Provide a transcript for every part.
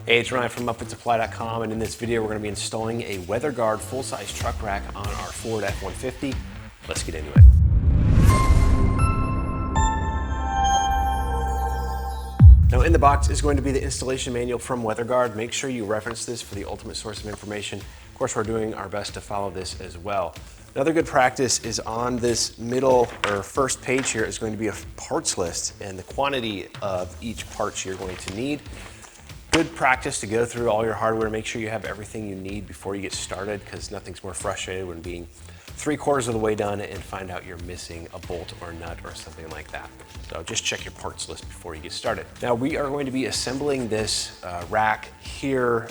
Hey, it's Ryan from UpfitSupply.com, and in this video we're going to be installing a WeatherGuard full-size truck rack on our Ford F-150. Let's get into it. Now in the box is going to be the installation manual from WeatherGuard. Make sure you reference this for the ultimate source of information. Of course, we're doing our best to follow this as well. Another good practice is on this middle or first page here is going to be a parts list and the quantity of each part you're going to need. Good practice to go through all your hardware, make sure you have everything you need before you get started, because nothing's more frustrating when being 3/4 of the way done and find out you're missing a bolt or nut or something like that. So just check your parts list before you get started. Now we are going to be assembling this rack here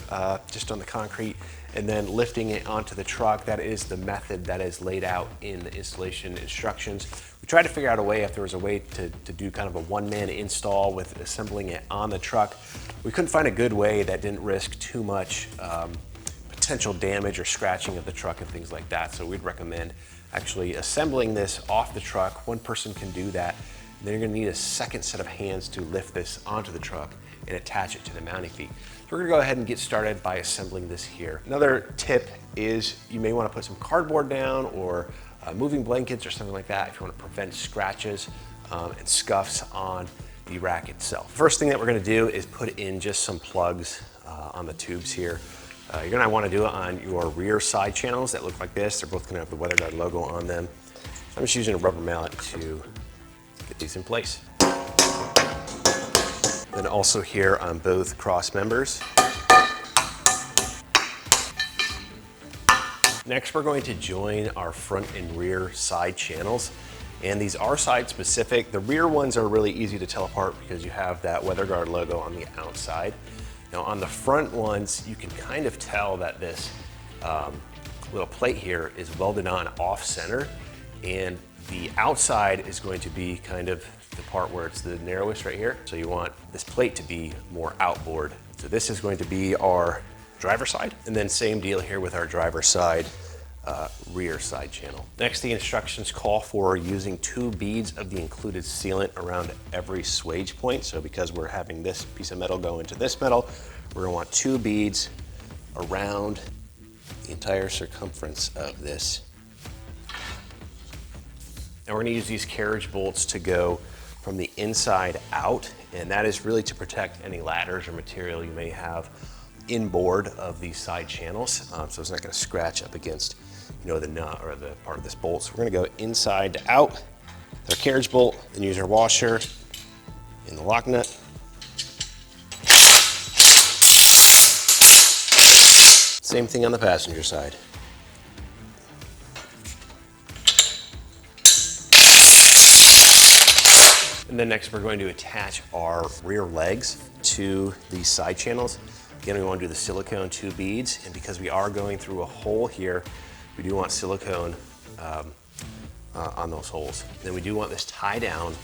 just on the concrete and then lifting it onto the truck. That is the method that is laid out in the installation instructions. We tried to figure out a way, if there was a way to do kind of a one-man install with assembling it on the truck. We couldn't find a good way that didn't risk too much potential damage or scratching of the truck and things like that. So we'd recommend actually assembling this off the truck. One person can do that. Then you're gonna need a second set of hands to lift this onto the truck and attach it to the mounting feet. So we're gonna go ahead and get started by assembling this here. Another tip is you may wanna put some cardboard down or moving blankets or something like that if you wanna prevent scratches and scuffs on the rack itself. First thing that we're gonna do is put in just some plugs on the tubes here. You're gonna wanna do it on your rear side channels that look like this. They're both gonna have the WeatherGuard logo on them. I'm just using a rubber mallet to get these in place. Then also here on both cross members. Next, we're going to join our front and rear side channels. And these are side specific. The rear ones are really easy to tell apart because you have that WeatherGuard logo on the outside. Now on the front ones, you can kind of tell that this little plate here is welded on off center, and the outside is going to be kind of the part where it's the narrowest right here. So you want this plate to be more outboard. So this is going to be our driver's side, and then same deal here with our driver's side rear side channel. Next, the instructions call for using 2 beads of the included sealant around every swage point. So because we're having this piece of metal go into this metal, we're gonna want 2 beads around the entire circumference of this. And we're gonna use these carriage bolts to go from the inside out, and that is really to protect any ladders or material you may have inboard of these side channels, so it's not gonna scratch up against the nut or the part of this bolt. So we're gonna go inside to out with our carriage bolt, and use our washer and the lock nut. Same thing on the passenger side. And then next we're going to attach our rear legs to these side channels. Again, we want to do the silicone 2 beads, and because we are going through a hole here, we do want silicone on those holes. Then we do want this tie down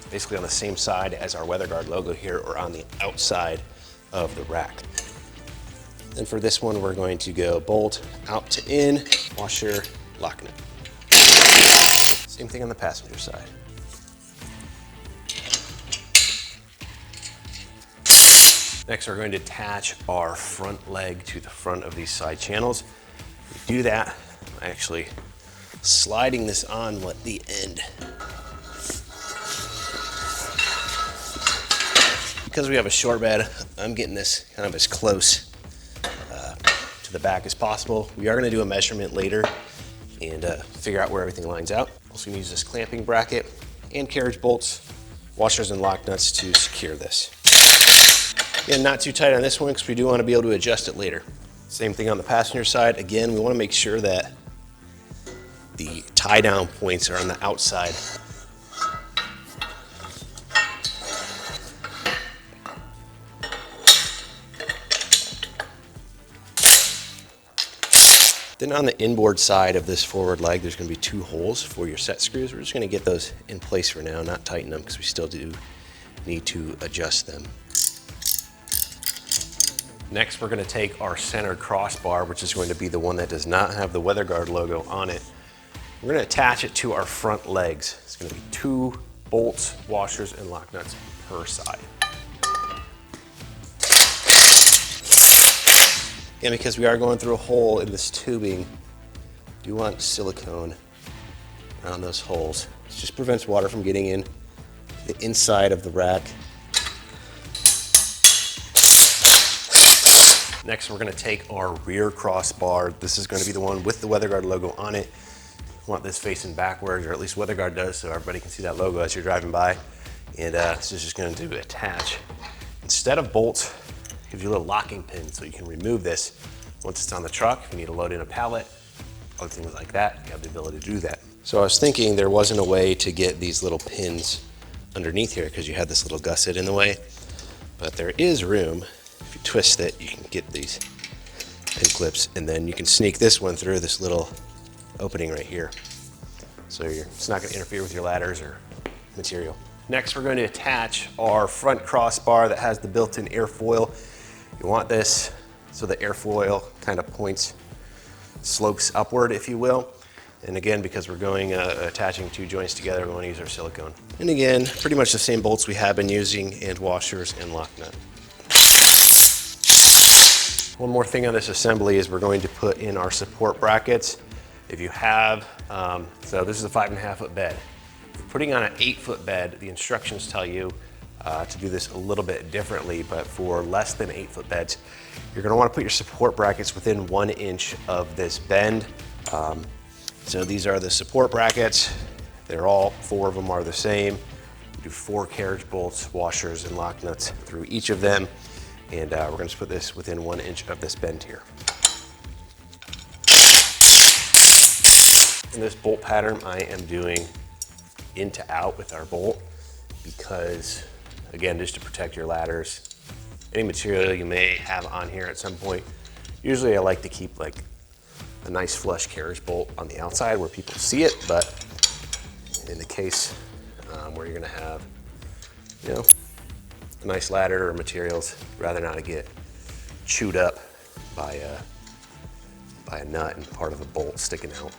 basically on the same side as our WeatherGuard logo here, or on the outside of the rack. Then for this one, we're going to go bolt out to in, washer, lock nut. Same thing on the passenger side. Next, we're going to attach our front leg to the front of these side channels. We do that by actually sliding this on at the end. Because we have a short bed, I'm getting this kind of as close to the back as possible. We are going to do a measurement later and figure out where everything lines out. Also going to use this clamping bracket and carriage bolts, washers and lock nuts to secure this. Again, not too tight on this one because we do want to be able to adjust it later. Same thing on the passenger side. Again, we want to make sure that the tie down points are on the outside. Then on the inboard side of this forward leg, there's going to be 2 holes for your set screws. We're just going to get those in place for now, not tighten them because we still do need to adjust them. Next, we're going to take our center crossbar, which is going to be the one that does not have the WeatherGuard logo on it. We're going to attach it to our front legs. It's going to be 2 bolts, washers, and lock nuts per side. And because we are going through a hole in this tubing, you want silicone around those holes. It just prevents water from getting in the inside of the rack. Next, we're going to take our rear crossbar. This is going to be the one with the WeatherGuard logo on it. You want this facing backwards, or at least WeatherGuard does, so everybody can see that logo as you're driving by. And this is just going to attach. Instead of bolts, it gives you a little locking pin so you can remove this once it's on the truck. If you need to load in a pallet, other things like that, you have the ability to do that. So I was thinking there wasn't a way to get these little pins underneath here because you had this little gusset in the way, but there is room. If you twist it, you can get these pin clips, and then you can sneak this one through this little opening right here. So it's not going to interfere with your ladders or material. Next, we're going to attach our front crossbar that has the built-in airfoil. You want this so the airfoil kind of slopes upward, if you will. And again, because we're going attaching two joints together, we want to use our silicone. And again, pretty much the same bolts we have been using, and washers and lock nut. One more thing on this assembly is we're going to put in our support brackets. If you have, so this is a 5.5 foot bed. Putting on an 8-foot bed, the instructions tell you to do this a little bit differently, but for less than 8-foot beds, you're going to want to put your support brackets within 1 inch of this bend. So these are the support brackets. They're all 4 of them are the same. We do 4 carriage bolts, washers, and lock nuts through each of them, and we're going to put this within 1 inch of this bend here. In this bolt pattern, I am doing in to out with our bolt because, again, just to protect your ladders, any material you may have on here at some point. Usually I like to keep like a nice flush carriage bolt on the outside where people see it, but in the case where you're going to have, you know, a nice ladder or materials, rather not to get chewed up by a nut and part of the bolt sticking out.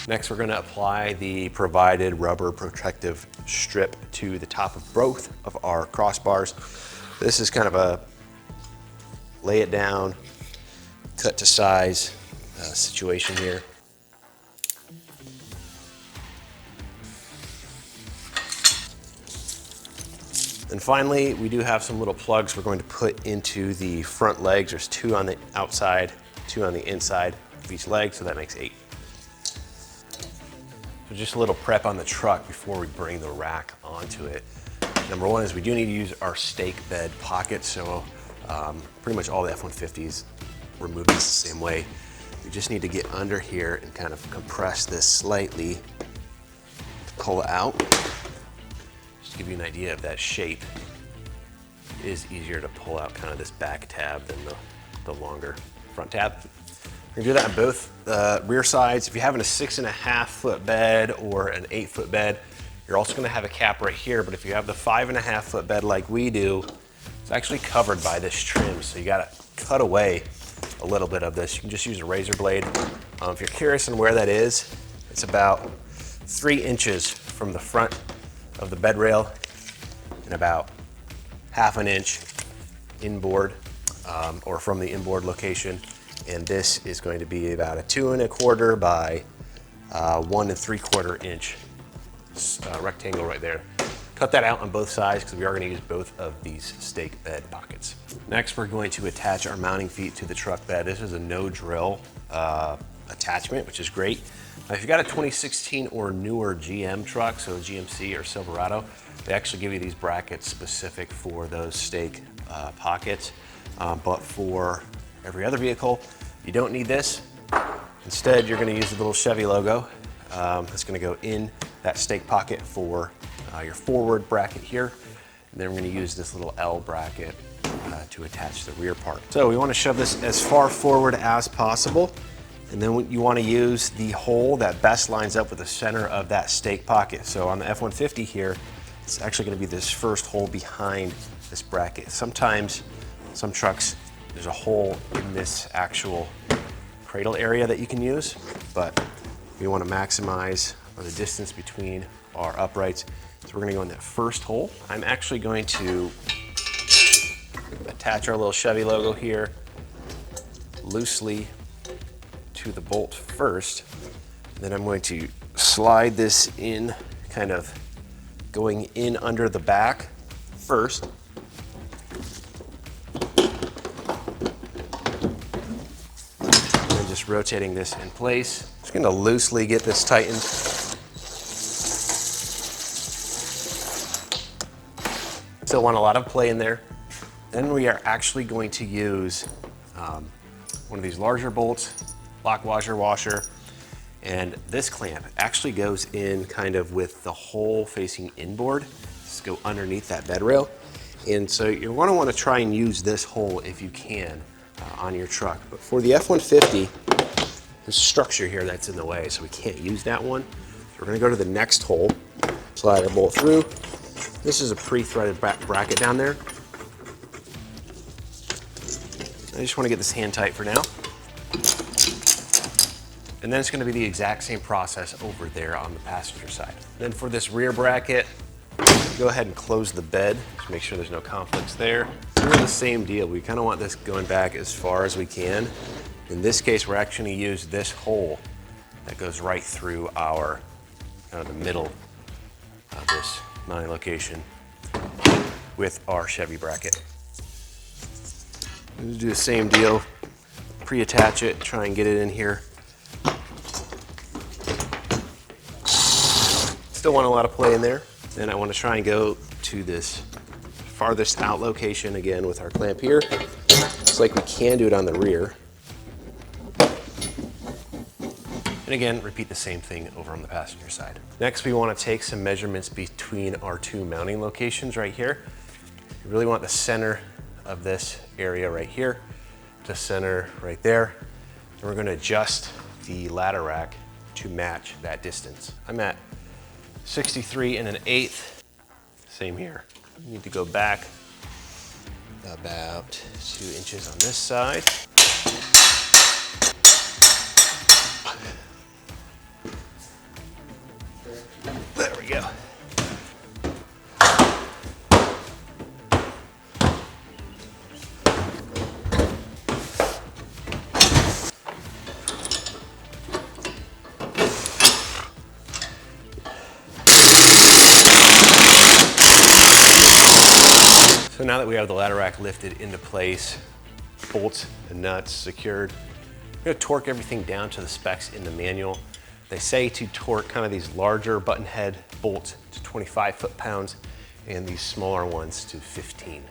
Next, we're going to apply the provided rubber protective strip to the top of both of our crossbars. This is kind of a lay it down, cut to size situation here. And finally, we do have some little plugs we're going to put into the front legs. There's 2 on the outside, 2 on the inside of each leg, so that makes 8. So just a little prep on the truck before we bring the rack onto it. Number 1 is we do need to use our stake bed pocket. So pretty much all the F-150s were moved the same way. We just need to get under here and kind of compress this slightly to pull it out. Just to give you an idea of that shape. It is easier to pull out kind of this back tab than the longer front tab. We're gonna do that on both rear sides. If you're having a 6.5 foot bed or an 8-foot bed, you're also gonna have a cap right here, but if you have the 5.5 foot bed like we do, it's actually covered by this trim, so you gotta cut away a little bit of this. You can just use a razor blade. If you're curious on where that is, it's about 3 inches from the front of the bed rail and about 1/2 inch inboard or from the inboard location. And this is going to be about a 2 1/4 by 1 3/4 inch rectangle right there. Cut that out on both sides because we are going to use both of these stake bed pockets. Next, we're going to attach our mounting feet to the truck bed. This is a no drill attachment, which is great. Now, if you've got a 2016 or newer GM truck, so GMC or Silverado, they actually give you these brackets specific for those stake pockets. But for every other vehicle, you don't need this. Instead, you're going to use the little Chevy logo. That's going to go in that stake pocket for your forward bracket here. And then we're going to use this little L bracket to attach the rear part. So we want to shove this as far forward as possible. And then you want to use the hole that best lines up with the center of that stake pocket. So on the F-150 here, it's actually going to be this first hole behind this bracket. Sometimes, some trucks, there's a hole in this actual cradle area that you can use, but we want to maximize the distance between our uprights. So we're going to go in that first hole. I'm actually going to Attach our little Chevy logo here loosely to the bolt first. Then I'm going to slide this in, kind of going in under the back first. And just rotating this in place. Just going to loosely get this tightened. Still want a lot of play in there. Then we are actually going to use one of these larger bolts, lock washer, and this clamp actually goes in kind of with the hole facing inboard. Just go underneath that bed rail. And so you're going to want to try and use this hole if you can on your truck. But for the F-150, there's a structure here that's in the way, so we can't use that one. So we're going to go to the next hole, slide our bolt through. This is a pre-threaded bracket down there. I just want to get this hand tight for now. And then it's going to be the exact same process over there on the passenger side. Then for this rear bracket, go ahead and close the bed to make sure there's no conflicts there. We're the same deal. We kind of want this going back as far as we can. In this case, we're actually going to use this hole that goes right through our, kind of the middle of this mounting location with our Chevy bracket. We'll do the same deal, pre-attach it, try and get it in here. Still want a lot of play in there. Then I want to try and go to this farthest out location again with our clamp here. Looks like we can do it on the rear. And again, repeat the same thing over on the passenger side. Next, we want to take some measurements between our two mounting locations right here. You really want the center of this area right here to center right there. And we're going to adjust the ladder rack to match that distance. I'm at 63 1/8. Same here. You need to go back about 2 inches on this side. There we go. So now that we have the ladder rack lifted into place, bolts and nuts secured, we're going to torque everything down to the specs in the manual. They say to torque kind of these larger button head bolts to 25 foot-pounds and these smaller ones to 15.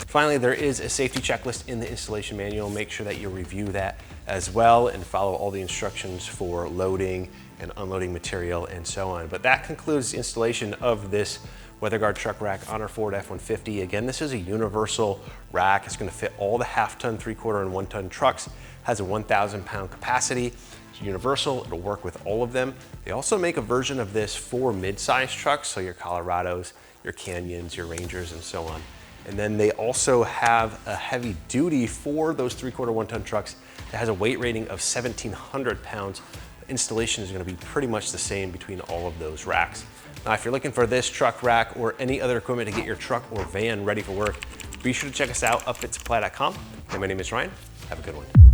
Finally, there is a safety checklist in the installation manual. Make sure that you review that as well and follow all the instructions for loading and unloading material and so on. But that concludes the installation of this WeatherGuard truck rack on our Ford F-150. Again, this is a universal rack. It's going to fit all the half-ton, 3/4, and 1-ton trucks. Has a 1,000-pound capacity. It's universal. It'll work with all of them. They also make a version of this for mid-size trucks, so your Colorados, your Canyons, your Rangers, and so on. And then they also have a heavy duty for those 3/4, 1-ton trucks that has a weight rating of 1,700 pounds. The installation is going to be pretty much the same between all of those racks. Now, if you're looking for this truck rack or any other equipment to get your truck or van ready for work, be sure to check us out, upfitsupply.com. And my name is Ryan. Have a good one.